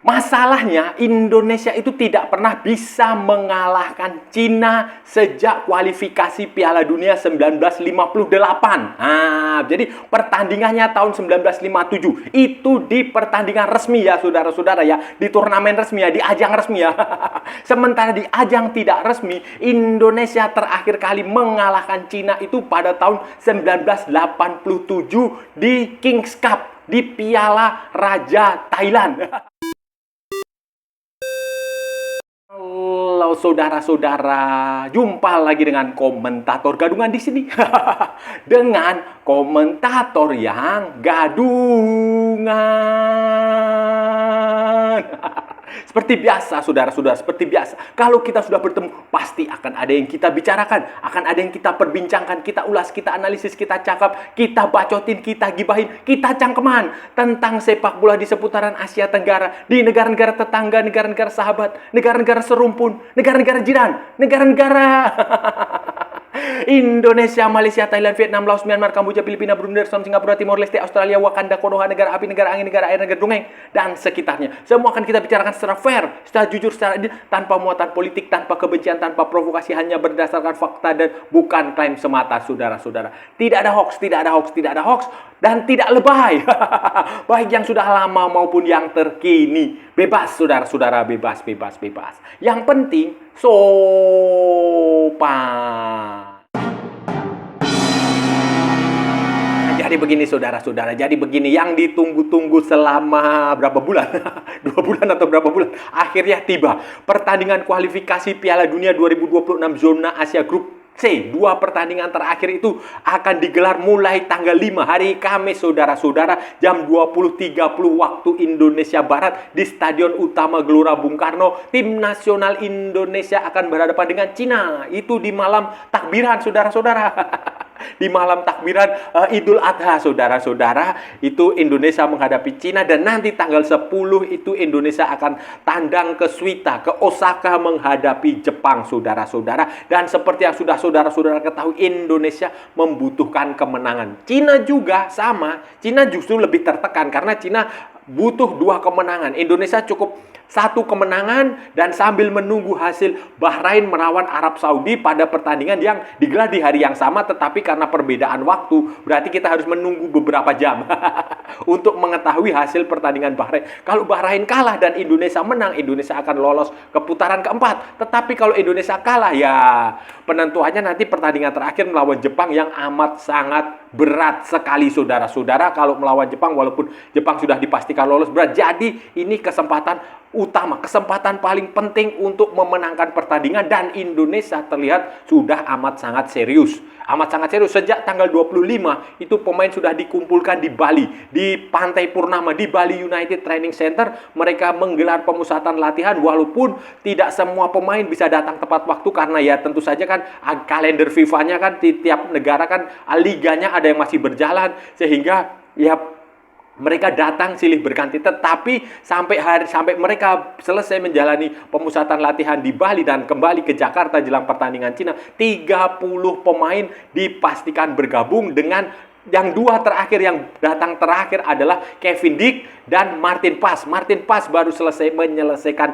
Masalahnya Indonesia itu tidak pernah bisa mengalahkan Cina sejak kualifikasi Piala Dunia 1958. Jadi pertandingannya tahun 1957 itu di pertandingan resmi ya saudara-saudara ya, di turnamen resmi ya, di ajang resmi ya. Sementara di ajang tidak resmi, Indonesia terakhir kali mengalahkan Cina itu pada tahun 1987 di Kings Cup, di Piala Raja Thailand. Halo saudara-saudara, jumpa lagi dengan komentator gadungan di sini. Dengan komentator yang gadungan. Seperti biasa, saudara-saudara, seperti biasa. Kalau kita sudah bertemu, pasti akan ada yang kita bicarakan, akan ada yang kita perbincangkan, kita ulas, kita analisis, kita cakap, kita bacotin, kita gibahin, kita cangkeman tentang sepak bola di seputaran Asia Tenggara, di negara-negara tetangga, negara-negara sahabat, negara-negara serumpun, negara-negara jiran, negara-negara Indonesia, Malaysia, Thailand, Vietnam, Laos, Myanmar, Kamboja, Filipina, Brunei, Darussalam, Singapura, Timor Leste, Australia, Wakanda, Konoha, negara api, negara angin, negara air, negara dongeng, dan sekitarnya. Semua akan kita bicarakan secara fair, secara jujur, secara adil, tanpa muatan politik, tanpa kebencian, tanpa provokasi, hanya berdasarkan fakta dan bukan klaim semata, saudara-saudara. Tidak ada hoax, tidak ada hoax, tidak ada hoax, dan tidak lebay. Baik yang sudah lama maupun yang terkini. Bebas, saudara-saudara, bebas, bebas, bebas. Yang penting, sopan. Jadi begini saudara-saudara, jadi begini yang ditunggu-tunggu selama berapa bulan? 2 bulan atau berapa bulan? Akhirnya tiba. Pertandingan kualifikasi Piala Dunia 2026 zona Asia Grup C. 2 pertandingan terakhir itu akan digelar mulai tanggal 5 hari Kamis saudara-saudara, jam 20.30 waktu Indonesia Barat di Stadion Utama Gelora Bung Karno. Tim nasional Indonesia akan berhadapan dengan Cina. Itu di malam takbiran saudara-saudara. Di malam takbiran Idul Adha saudara-saudara, itu Indonesia menghadapi Cina, dan nanti tanggal 10 itu Indonesia akan tandang ke Suita, ke Osaka menghadapi Jepang saudara-saudara. Dan seperti yang sudah saudara-saudara ketahui, Indonesia membutuhkan kemenangan. Cina juga sama, Cina justru lebih tertekan karena Cina butuh 2 kemenangan. Indonesia cukup 1 kemenangan, dan sambil menunggu hasil Bahrain melawan Arab Saudi pada pertandingan yang digelar di hari yang sama, tetapi karena perbedaan waktu, berarti kita harus menunggu beberapa jam untuk mengetahui hasil pertandingan Bahrain. Kalau Bahrain kalah dan Indonesia menang, Indonesia akan lolos ke putaran keempat. Tetapi kalau Indonesia kalah, ya penentuannya nanti pertandingan terakhir melawan Jepang yang amat sangat berat sekali saudara-saudara. Kalau melawan Jepang, walaupun Jepang sudah dipastikan lolos, berat. Jadi ini kesempatan utama, kesempatan paling penting untuk memenangkan pertandingan, dan Indonesia terlihat sudah amat sangat serius. Amat sangat serius. Sejak tanggal 25 itu pemain sudah dikumpulkan di Bali, di Pantai Purnama, di Bali United Training Center. Mereka menggelar pemusatan latihan, walaupun tidak semua pemain bisa datang tepat waktu karena ya tentu saja kan kalender FIFA-nya kan di tiap negara kan liganya ada yang masih berjalan, sehingga ya mereka datang silih berganti. Tetapi sampai mereka selesai menjalani pemusatan latihan di Bali dan kembali ke Jakarta jelang pertandingan Cina, 30 pemain dipastikan bergabung, dengan yang 2 terakhir yang datang terakhir adalah Kevin Dick dan Martin Paes. Martin Paes baru selesai menyelesaikan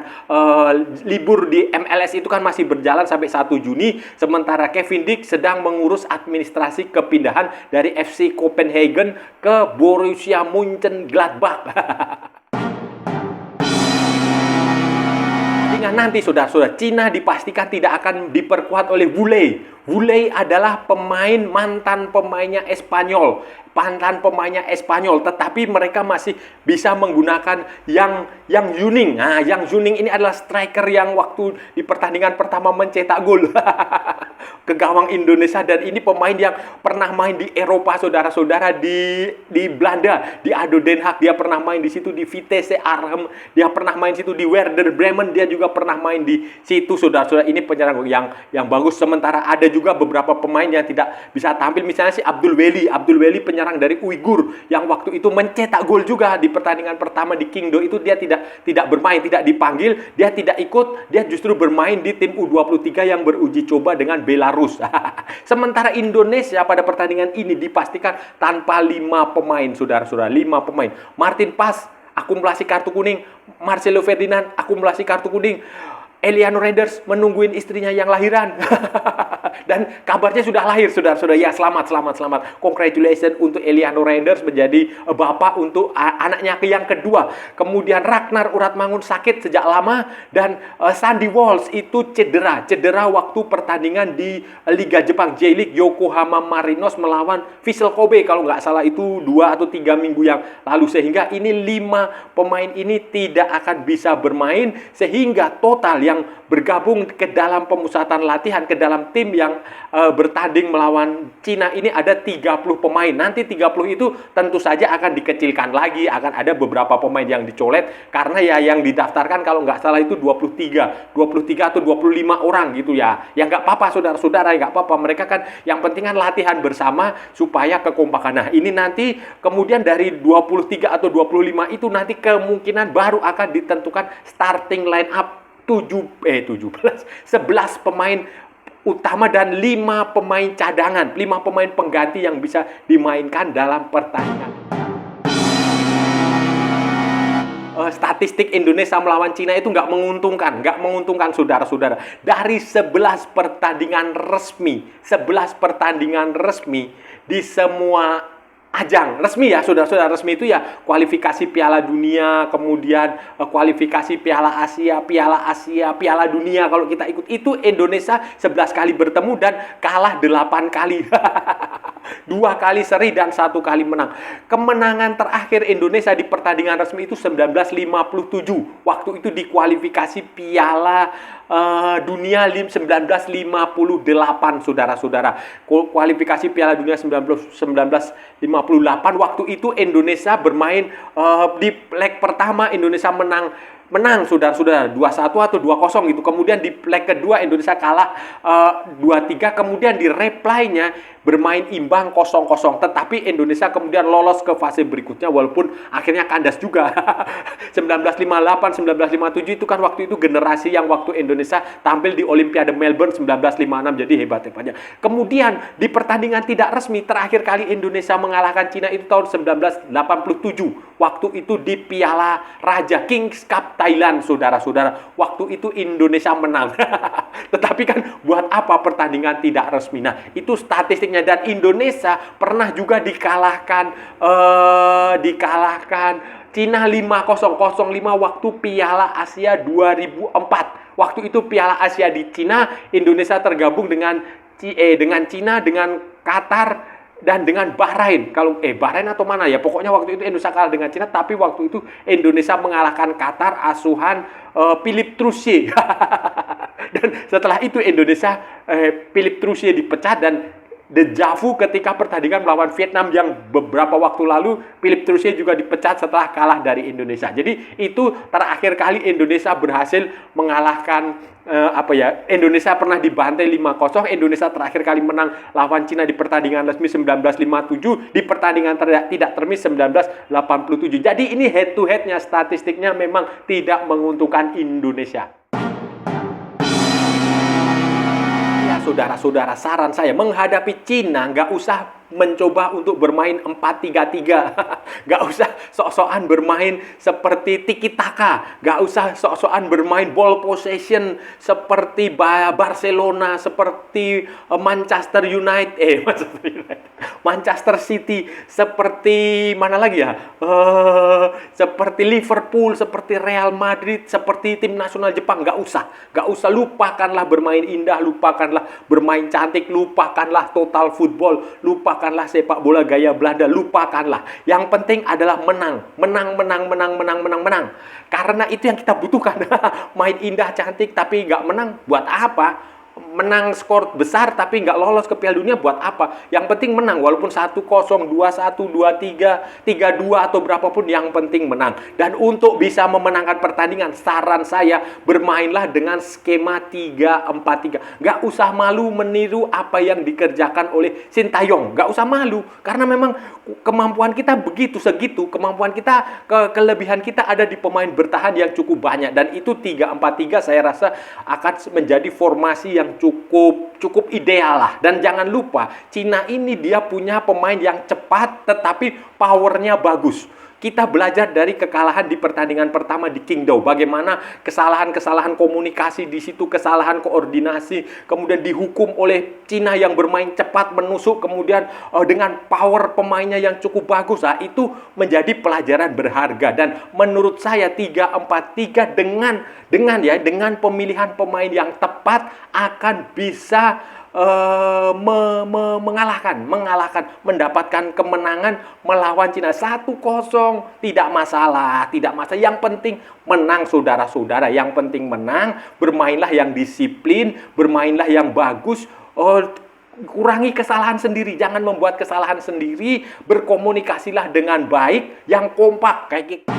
libur di MLS, itu kan masih berjalan sampai 1 Juni. Sementara Kevin Dick sedang mengurus administrasi kepindahan dari FC Copenhagen ke Borussia Mönchengladbach. Nanti saudara-saudara, Cina dipastikan tidak akan diperkuat oleh Wu Lei. Wu Lei adalah mantan pemainnya Espanyol. Tetapi mereka masih bisa menggunakan Yang Yuning. Nah, Yang Yuning ini adalah striker yang waktu di pertandingan pertama mencetak gol ke gawang Indonesia, dan ini pemain yang pernah main di Eropa saudara-saudara, di Belanda, di ADO Den Haag dia pernah main di situ, di Vitesse Arnhem dia pernah main di situ, di Werder Bremen dia juga pernah main di situ saudara-saudara. Ini penyerang yang bagus. Sementara ada juga beberapa pemain yang tidak bisa tampil, misalnya si Abdul Weli penyerang dari Uighur yang waktu itu mencetak gol juga di pertandingan pertama di Kingdo itu. Dia tidak bermain, tidak dipanggil, dia tidak ikut, dia justru bermain di tim U23 yang beruji coba dengan Belarus. Sementara Indonesia pada pertandingan ini dipastikan tanpa 5 pemain saudara-saudara, 5 pemain. Martin Paes akumulasi kartu kuning. Marcelo Ferdinand, akumulasi kartu kuning. Eliano Reinders menungguin istrinya yang lahiran. Dan kabarnya sudah lahir, saudara-saudara. Ya, selamat. Congratulations untuk Eliano Reinders menjadi bapak untuk anaknya yang kedua. Kemudian Ragnar Uratmangun sakit sejak lama. Dan Sandy Walsh itu cedera waktu pertandingan di Liga Jepang J-League Yokohama Marinos melawan Vissel Kobe. Kalau nggak salah itu 2 atau 3 minggu yang lalu. Sehingga ini 5 pemain ini tidak akan bisa bermain. Sehingga total yang bergabung ke dalam pemusatan latihan, ke dalam tim yang bertanding melawan Cina ini ada 30 pemain. Nanti 30 itu tentu saja akan dikecilkan lagi, akan ada beberapa pemain yang dicolet karena ya yang didaftarkan kalau nggak salah itu 23 atau 25 orang gitu ya. Ya nggak apa-apa saudara-saudara, nggak apa-apa. Mereka kan yang penting kan latihan bersama supaya kekompakan. Nah, ini nanti kemudian dari 23 atau 25 itu nanti kemungkinan baru akan ditentukan starting line up 11 pemain utama dan 5 pemain cadangan, 5 pemain pengganti yang bisa dimainkan dalam pertandingan. Statistik Indonesia melawan Cina itu nggak menguntungkan saudara-saudara. Dari 11 pertandingan resmi di semua ajang resmi ya saudara-saudara, resmi itu ya kualifikasi Piala Dunia, kemudian kualifikasi Piala Asia, Piala Dunia kalau kita ikut itu Indonesia 11 kali bertemu dan kalah 8 kali. 2 kali seri dan 1 kali menang. Kemenangan terakhir Indonesia di pertandingan resmi itu 1957. Waktu itu di kualifikasi Piala Dunia 1958 saudara-saudara. Kualifikasi Piala Dunia 1958 waktu itu Indonesia bermain di leg pertama Indonesia menang saudara-saudara 2-1 atau 2-0 gitu. Kemudian di leg kedua Indonesia kalah 2-3, kemudian di reply-nya bermain imbang 0-0. Tetapi Indonesia kemudian lolos ke fase berikutnya walaupun akhirnya kandas juga. 1958, 1957 itu kan waktu itu generasi yang waktu Indonesia tampil di Olimpiade Melbourne 1956, jadi hebat-hebatnya. Kemudian di pertandingan tidak resmi terakhir kali Indonesia mengalahkan Cina itu tahun 1987. Waktu itu di Piala Raja Kings Cup Thailand saudara-saudara. Waktu itu Indonesia menang. Tetapi kan buat apa pertandingan tidak resmi? Nah, itu statistiknya. Dan Indonesia pernah juga dikalahkan Cina 5-0 waktu Piala Asia 2004. Waktu itu Piala Asia di Cina, Indonesia tergabung dengan Cina, dengan Qatar dan dengan Bahrain. Kalau Bahrain atau mana ya? Pokoknya waktu itu Indonesia kalah dengan Cina, tapi waktu itu Indonesia mengalahkan Qatar asuhan Philippe Troussier. Dan setelah itu Indonesia Philippe Troussier dipecat dan dejavu ketika pertandingan melawan Vietnam yang beberapa waktu lalu Philippe Troussier juga dipecat setelah kalah dari Indonesia. Jadi itu terakhir kali Indonesia berhasil mengalahkan Indonesia pernah dibantai 5-0. Indonesia terakhir kali menang lawan Cina di pertandingan resmi 1957, di pertandingan tidak resmi 1987. Jadi ini head to headnya statistiknya memang tidak menguntungkan Indonesia. Saudara-saudara, saran saya menghadapi Cina nggak usah mencoba untuk bermain 4-3-3. Nggak usah sok-sokan bermain seperti tiki-taka. Nggak usah sok-sokan bermain ball possession seperti Barcelona, seperti Manchester United. Manchester City, seperti mana lagi ya? Seperti Liverpool, seperti Real Madrid, seperti tim nasional Jepang. Nggak usah. Lupakanlah bermain indah, lupakanlah bermain cantik, lupakanlah total football, lupakanlah sepak bola gaya Belanda, lupakanlah. Yang penting adalah menang. Karena itu yang kita butuhkan. Main indah, cantik, tapi nggak menang, buat apa? Menang skor besar tapi nggak lolos ke Piala Dunia buat apa? Yang penting menang, walaupun 1-0, 2-1, 2-3, 3-2 atau berapapun, yang penting menang. Dan untuk bisa memenangkan pertandingan, saran saya bermainlah dengan skema 3-4-3. Nggak usah malu meniru apa yang dikerjakan oleh Sintayong. Nggak usah malu, karena memang kemampuan kita begitu segitu. Kemampuan kita, kelebihan kita ada di pemain bertahan yang cukup banyak. Dan itu 3-4-3 saya rasa akan menjadi formasi yang cukup ideal lah. Dan jangan lupa, Cina ini dia punya pemain yang cepat tetapi powernya bagus. Kita belajar dari kekalahan di pertandingan pertama di Qingdao. Bagaimana kesalahan-kesalahan komunikasi di situ, kesalahan koordinasi, kemudian dihukum oleh Cina yang bermain cepat, menusuk, kemudian dengan power pemainnya yang cukup bagus. Nah, itu menjadi pelajaran berharga. Dan menurut saya 3-4-3 dengan pemilihan pemain yang tepat akan bisa mendapatkan kemenangan melawan Cina 1-0. Tidak masalah. Yang penting menang, saudara-saudara. Yang penting menang. Bermainlah yang disiplin, bermainlah yang bagus. Kurangi kesalahan sendiri, jangan membuat kesalahan sendiri. Berkomunikasilah dengan baik, yang kompak kayak gitu.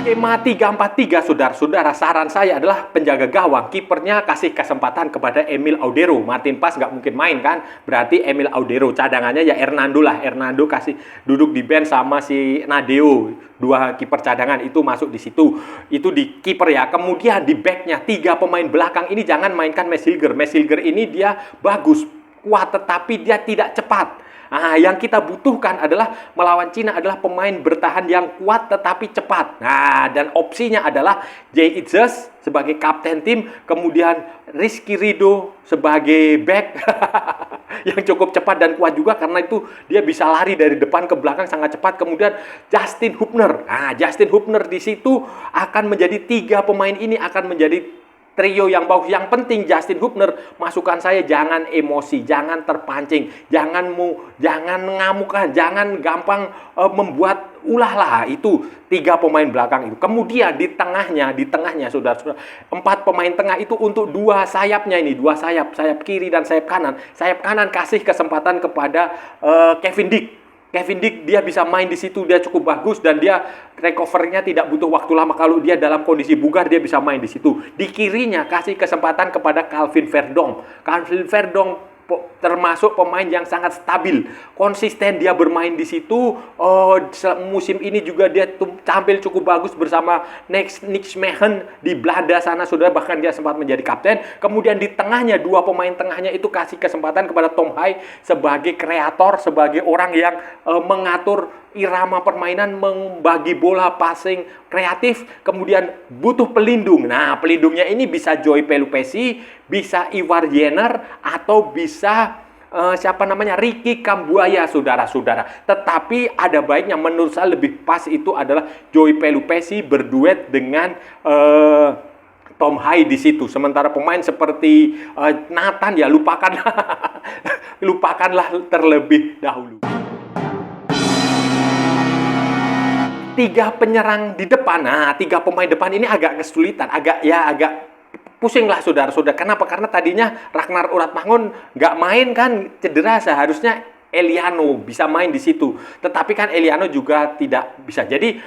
Skema 3-4-3, saudara-saudara, saran saya adalah penjaga gawang, kipernya kasih kesempatan kepada Emil Audero. Martin Pas nggak mungkin main kan, berarti Emil Audero. Cadangannya ya Hernando lah. Hernando kasih duduk di bench sama si Nadeo. Dua kiper cadangan itu masuk di situ. Itu di kiper ya. Kemudian di backnya 3 pemain belakang ini jangan mainkan Messilger. Messilger ini dia bagus, kuat, tetapi dia tidak cepat. Nah, yang kita butuhkan adalah melawan Cina adalah pemain bertahan yang kuat tetapi cepat. Nah, dan opsinya adalah Jay Itzes sebagai kapten tim, kemudian Rizky Ridho sebagai back yang cukup cepat dan kuat juga karena itu dia bisa lari dari depan ke belakang sangat cepat. Kemudian Justin Hubner. Nah, Justin Hubner di situ akan menjadi 3 pemain ini akan menjadi trio yang bagus. Yang penting Justin Hubner, masukan saya jangan emosi, jangan terpancing, jangan mengamukan, jangan gampang membuat ulah lah. Itu 3 pemain belakang itu. Kemudian di tengahnya saudara-saudara, 4 pemain tengah itu untuk 2 sayapnya ini, 2 sayap kiri dan sayap kanan. Sayap kanan kasih kesempatan kepada Kevin Dick. Kevin Dick dia bisa main di situ, dia cukup bagus dan dia recovery-nya tidak butuh waktu lama. Kalau dia dalam kondisi bugar dia bisa main di situ. Di kirinya kasih kesempatan kepada Calvin Verdong. Calvin Verdong termasuk pemain yang sangat stabil, konsisten dia bermain di situ. Musim ini juga dia tampil cukup bagus bersama Nick Schmeichel di Belanda sana, saudara, bahkan dia sempat menjadi kapten. Kemudian di tengahnya 2 pemain tengahnya itu kasih kesempatan kepada Tom Hai sebagai kreator, sebagai orang yang mengatur irama permainan, membagi bola, passing kreatif. Kemudian butuh pelindung. Nah, pelindungnya ini bisa Joy Pelupesi, bisa Ivar Jenner, atau bisa Ricky Kambuaya, saudara-saudara. Tetapi ada baiknya, menurut saya lebih pas itu adalah Joy Pelupesi berduet dengan Tom Hai di situ. Sementara pemain seperti Nathan ya lupakanlah terlebih dahulu. 3 penyerang di depan. Nah, 3 pemain depan ini agak kesulitan, agak pusing lah saudara-saudara. Kenapa? Karena tadinya Ragnar Uratmangun nggak main kan, cedera. Seharusnya Eliano bisa main di situ. Tetapi kan Eliano juga tidak bisa. Jadi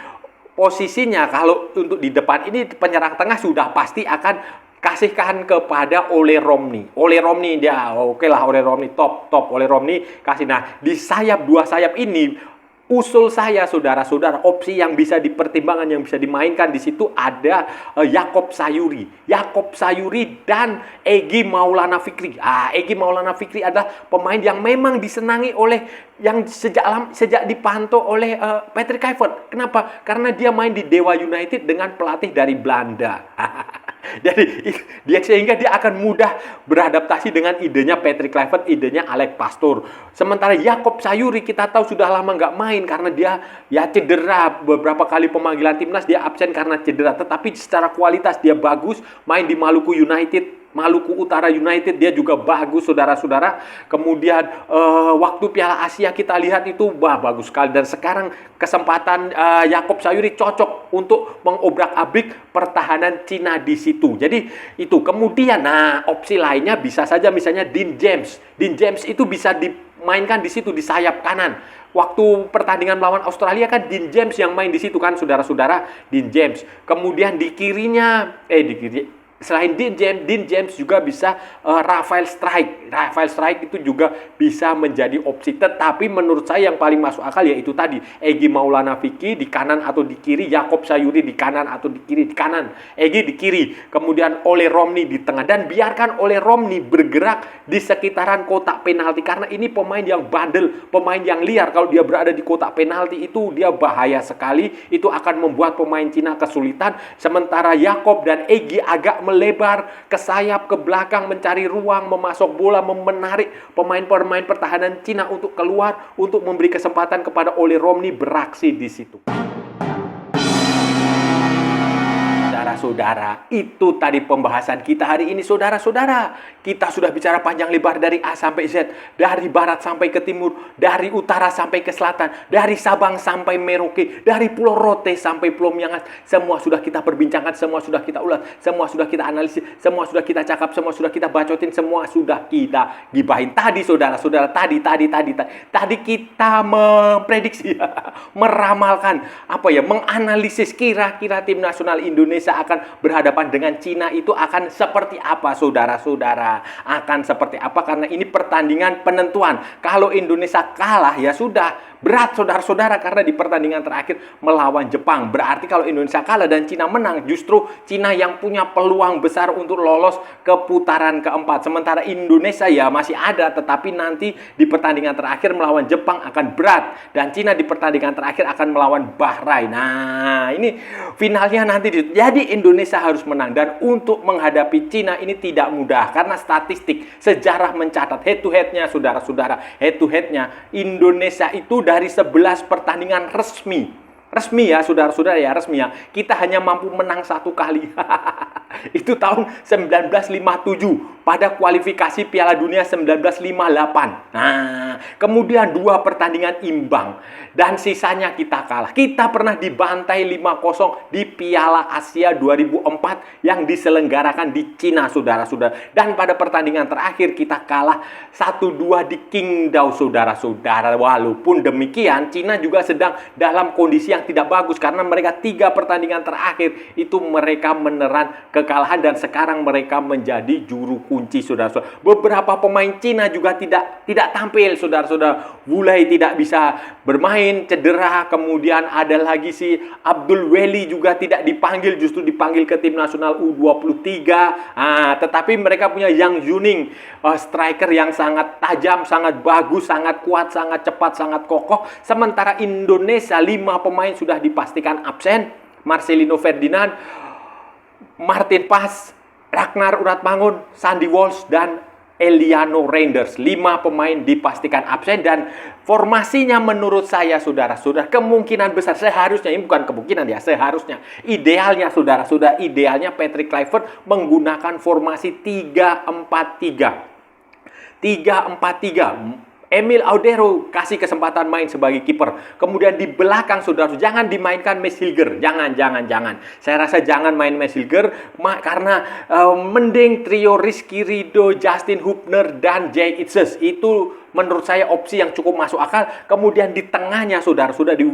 posisinya kalau untuk di depan ini penyerang tengah sudah pasti akan kasihkan kepada Ole Romney. Ole Romney dia oke lah, Ole Romney top Ole Romney kasih. Nah, di sayap 2 sayap ini usul saya, saudara-saudara, opsi yang bisa dipertimbangkan, yang bisa dimainkan di situ ada Yakob Sayuri dan Egy Maulana Fikri. Egy Maulana Fikri adalah pemain yang memang disenangi oleh yang sejak dipantau oleh Patrick Kluivert. Kenapa? Karena dia main di Dewa United dengan pelatih dari Belanda. Jadi sehingga dia akan mudah beradaptasi dengan idenya Patrick Kluivert, idenya Alex Pastoor. Sementara Yakob Sayuri kita tahu sudah lama nggak main karena dia ya cedera. Beberapa kali pemanggilan timnas dia absen karena cedera. Tetapi secara kualitas dia bagus, main di Maluku Utara United dia juga bagus, saudara-saudara. Kemudian waktu Piala Asia kita lihat itu bagus sekali. Dan sekarang kesempatan Yakob Sayuri cocok untuk mengobrak-abrik pertahanan Cina di situ. Jadi itu. Kemudian opsi lainnya bisa saja misalnya Dean James. Dean James itu bisa dimainkan di situ di sayap kanan. Waktu pertandingan melawan Australia kan Dean James yang main di situ kan, saudara-saudara, Dean James. Kemudian di kirinya Selain Dean James juga bisa Rafael Strike. Rafael Strike itu juga bisa menjadi opsi. Tetapi menurut saya yang paling masuk akal yaitu tadi Egy Maulana Fikri di kanan atau di kiri, Yaakob Sayuri di kanan atau di kiri. Di kanan, Egy di kiri, kemudian Ole Romney di tengah, dan biarkan Ole Romney bergerak di sekitaran kotak penalti karena ini pemain yang bandel, pemain yang liar. Kalau dia berada di kotak penalti itu dia bahaya sekali. Itu akan membuat pemain Cina kesulitan. Sementara Yaakob dan Egy agak melebar ke sayap, ke belakang, mencari ruang, memasok bola, menarik pemain-pemain pertahanan Cina untuk keluar, untuk memberi kesempatan kepada Ole Romney beraksi di situ. Saudara, itu tadi pembahasan kita hari ini, saudara-saudara. Kita sudah bicara panjang lebar dari A sampai Z, dari barat sampai ke timur, dari utara sampai ke selatan, dari Sabang sampai Merauke, dari Pulau Rote sampai Pulau Miangas. Semua sudah kita perbincangkan, semua sudah kita ulas, semua sudah kita analisis, semua sudah kita cakap, semua sudah kita bacotin, semua sudah kita gibahin. Tadi saudara-saudara, tadi kita memprediksi, meramalkan, menganalisis kira-kira tim nasional Indonesia akan berhadapan dengan Cina itu akan seperti apa, saudara-saudara. Akan seperti apa, karena ini pertandingan penentuan. Kalau Indonesia kalah ya sudah berat, saudara-saudara, karena di pertandingan terakhir melawan Jepang. Berarti kalau Indonesia kalah dan Cina menang, justru Cina yang punya peluang besar untuk lolos ke putaran keempat. Sementara Indonesia ya masih ada, tetapi nanti di pertandingan terakhir melawan Jepang akan berat. Dan Cina di pertandingan terakhir akan melawan Bahrain. Nah, ini finalnya nanti. Jadi Indonesia harus menang. Dan untuk menghadapi Cina ini tidak mudah. Karena statistik, sejarah mencatat head to head-nya, saudara-saudara. Head to head-nya Indonesia itu dari 11 pertandingan resmi ya, saudara-saudara ya, resmi ya, kita hanya mampu menang 1 kali. Itu tahun 1957 pada kualifikasi Piala Dunia 1958. Nah, kemudian 2 pertandingan imbang dan sisanya kita kalah. Kita pernah dibantai 5-0 di Piala Asia 2004 yang diselenggarakan di Cina, saudara-saudara. Dan pada pertandingan terakhir kita kalah 1-2 di Qingdao, saudara-saudara. Walaupun demikian, Cina juga sedang dalam kondisi yang tidak bagus karena mereka 3 pertandingan terakhir itu mereka menelan kekalahan dan sekarang mereka menjadi juru kunci, saudara-saudara. Beberapa pemain Cina juga tidak tampil, saudara-saudara. Wulai tidak bisa bermain, cedera. Kemudian ada lagi si Abdul Weli juga tidak dipanggil, justru dipanggil ke tim nasional U23. Tetapi mereka punya Yang Yuning, striker yang sangat tajam, sangat bagus, sangat kuat, sangat cepat, sangat kokoh. Sementara Indonesia 5 pemain sudah dipastikan absen. Marcelino Ferdinand, Martin Pas, Ragnar Uratmangun, Sandy Walsh, dan Eliano Reinders. 5 pemain dipastikan absen dan formasinya menurut saya, saudara-saudara, kemungkinan besar, seharusnya, ini bukan kemungkinan ya, seharusnya, idealnya, saudara-saudara, idealnya Patrick Kluivert menggunakan formasi 3-4-3. 3-4-3. Emil Audero kasih kesempatan main sebagai kiper. Kemudian di belakang, saudara, jangan dimainkan Max Hilger. Jangan. Saya rasa jangan main Max Hilger karena mending trio Rizky Ridho, Justin Hubner, dan Jay Itzes. Itu menurut saya opsi yang cukup masuk akal. Kemudian di tengahnya, saudara-saudara, di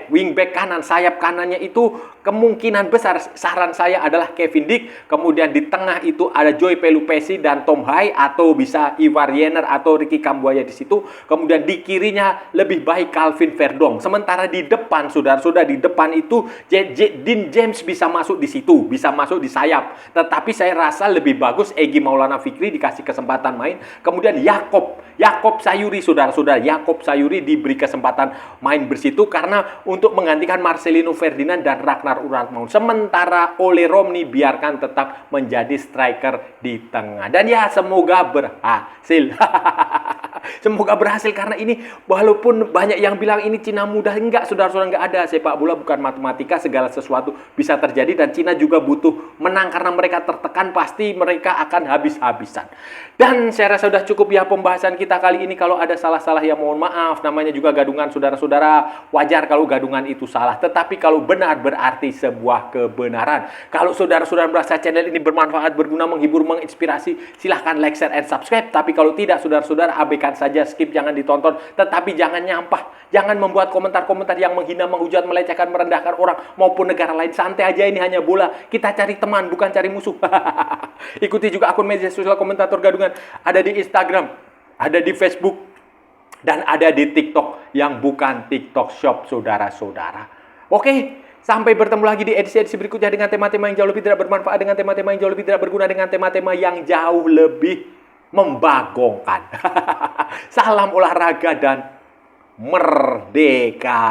wingback kanan, sayap kanannya itu kemungkinan besar, saran saya adalah Kevin Dick. Kemudian di tengah itu ada Joy Pelupesi dan Tom Hai, atau bisa Ivar Jenner atau Ricky Kambuaya di situ. Kemudian di kirinya lebih baik Calvin Verdong. Sementara di depan, saudara-saudara, di depan itu Dean James bisa masuk di situ, bisa masuk di sayap. Tetapi saya rasa lebih bagus Egy Maulana Fikri dikasih kesempatan main. Kemudian Yaakob Sayuri, saudara-saudara, Yaakob Sayuri diberi kesempatan main bersih itu karena untuk menggantikan Marcelino Ferdinand dan Ragnar Uratmangun. Sementara Ole Romney biarkan tetap menjadi striker di tengah. Dan ya, semoga berhasil. Semoga berhasil karena ini walaupun banyak yang bilang ini Cina mudah, enggak, saudara-saudara, enggak ada. Sepak bola bukan matematika, segala sesuatu bisa terjadi dan Cina juga butuh menang karena mereka tertekan, pasti mereka akan habis-habisan. Dan saya rasa sudah cukup ya pembahasan kita kali ini. Kalau ada salah-salah ya mohon maaf, namanya juga gadungan, saudara-saudara. Wajar kalau gadungan itu salah, tetapi kalau benar berarti sebuah kebenaran. Kalau saudara-saudara merasa channel ini bermanfaat, berguna, menghibur, menginspirasi, silahkan like, share, and subscribe. Tapi kalau tidak, saudara-saudara, abaikan abaikan saja, skip, jangan ditonton. Tetapi jangan nyampah. Jangan membuat komentar-komentar yang menghina, menghujat, melecehkan, merendahkan orang maupun negara lain. Santai aja, ini hanya bola. Kita cari teman, bukan cari musuh. Ikuti juga akun media sosial Komentator Gadungan. Ada di Instagram, ada di Facebook, dan ada di TikTok yang bukan TikTok Shop, saudara-saudara. Oke, sampai bertemu lagi di edisi-edisi berikutnya dengan tema-tema yang jauh lebih tidak bermanfaat, dengan tema-tema yang jauh lebih tidak berguna, dengan tema-tema yang jauh lebih membagongkan. Salam olahraga dan merdeka.